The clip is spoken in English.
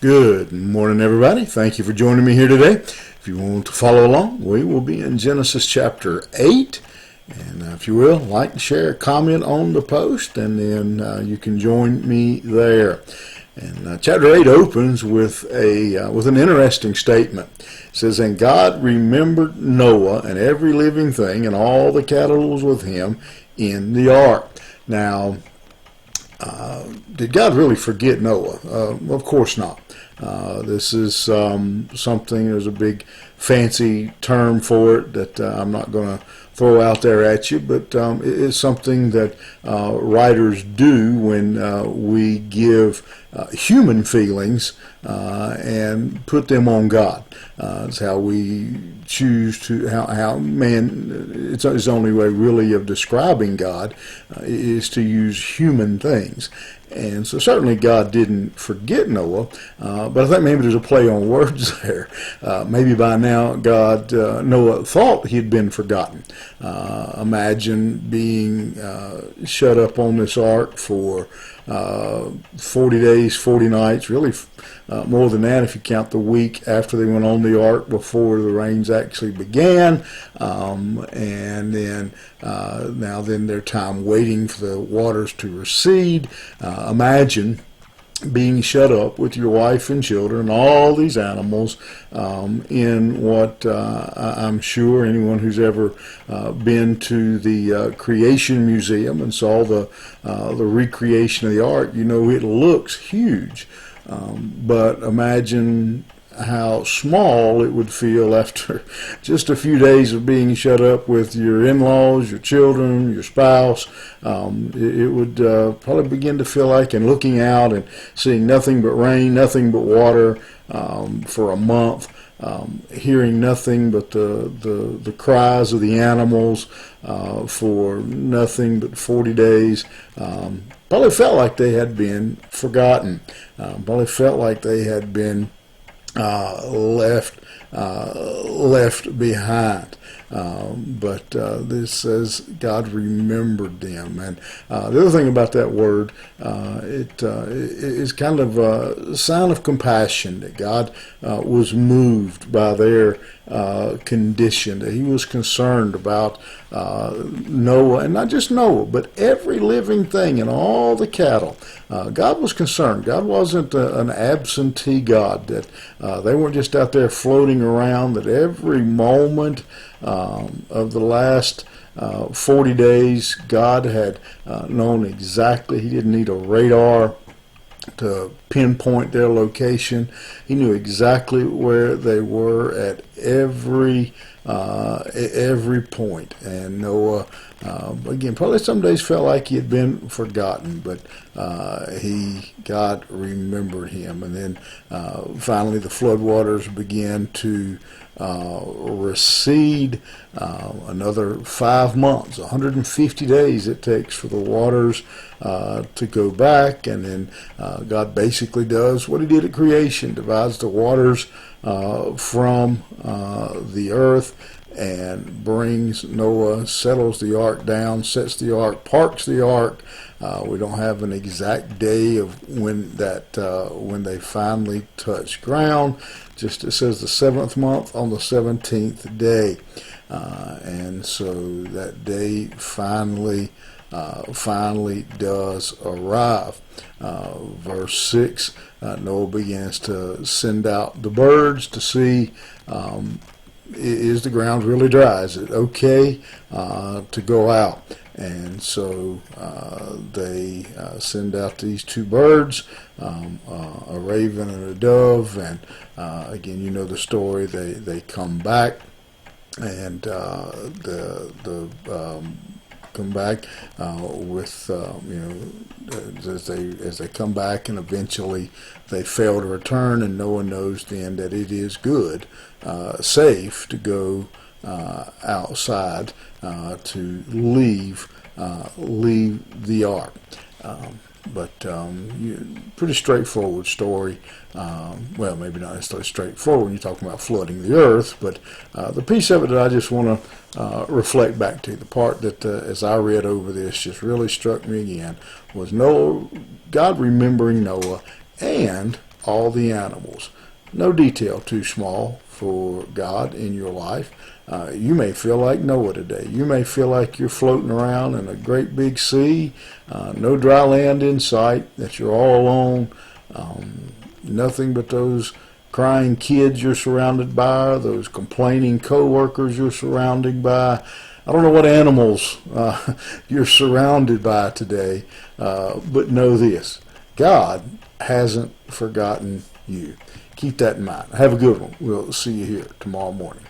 Good morning, everybody. Thank you for joining me here today. If you want to follow along, we will be in Genesis chapter 8. And if you will, like, share, comment on the post, and then you can join me there. And chapter 8 opens with an interesting statement. It says, "And God remembered Noah and every living thing and all the cattle was with him in the ark." Now, did God really forget Noah? Of course not. This is something, there's a big fancy term for it that I'm not going to throw out there at you, but it is something that writers do when we give human feelings and put them on God. It's how we choose to, how man, it's the only way really of describing God is to use human things. And so certainly God didn't forget Noah, but I think maybe there's a play on words there. Maybe by now Noah thought he'd been forgotten. Imagine being shut up on this ark for 40 days, 40 nights, really more than that if you count the week after they went on the ark before the rains actually began, and then their time waiting for the waters to recede. Imagine being shut up with your wife and children, all these animals, in what I'm sure anyone who's ever been to the Creation Museum and saw the recreation of the ark, you know it looks huge. But imagine how small it would feel after just a few days of being shut up with your in-laws, your children, your spouse. It would probably begin to feel like, and looking out and seeing nothing but rain, nothing but water for a month, hearing nothing but the cries of the animals for nothing but 40 days. Probably felt like they had been forgotten. Probably felt like they had been left behind. But this says God remembered them. And the other thing about that word, it is kind of a sign of compassion, that God was moved by their condition, that he was concerned about Noah, and not just Noah, but every living thing and all the cattle. God was concerned. God wasn't an absentee God, that they weren't just out there floating around, that every moment of the last 40 days, God had known exactly. He didn't need a radar to pinpoint their location. He knew exactly where they were at every point. And Noah, again, probably some days felt like he had been forgotten, but God remembered him. And then finally the floodwaters began to recede. Another 5 months, 150 days it takes for the waters to go back, and then God basically does what he did at creation, divides the waters from the earth, and brings Noah, settles the ark down, sets the ark, parks the ark. We don't have an exact day of when they finally touch ground. Just it says the 7th month on the 17th day, and so that day finally does arrive. Verse 6, Noah begins to send out the birds to see, is the ground really dry? Is it okay to go out? And so they send out these two birds, a raven and a dove, and again, you know the story. They come back, and come back with as they come back, and eventually they fail to return, and Noah knows then that it is good, safe to go outside to leave the ark. But pretty straightforward story. Well, maybe not necessarily straightforward when you're talking about flooding the earth, but the piece of it that I just want to reflect back to, the part that as I read over this just really struck me again, was God remembering Noah and all the animals. No detail too small for God in your life. You may feel like Noah today. You may feel like you're floating around in a great big sea, no dry land in sight, that you're all alone, nothing but those crying kids you're surrounded by, those complaining coworkers you're surrounded by. I don't know what animals you're surrounded by today, but know this: God hasn't forgotten you. Keep that in mind. Have a good one. We'll see you here tomorrow morning.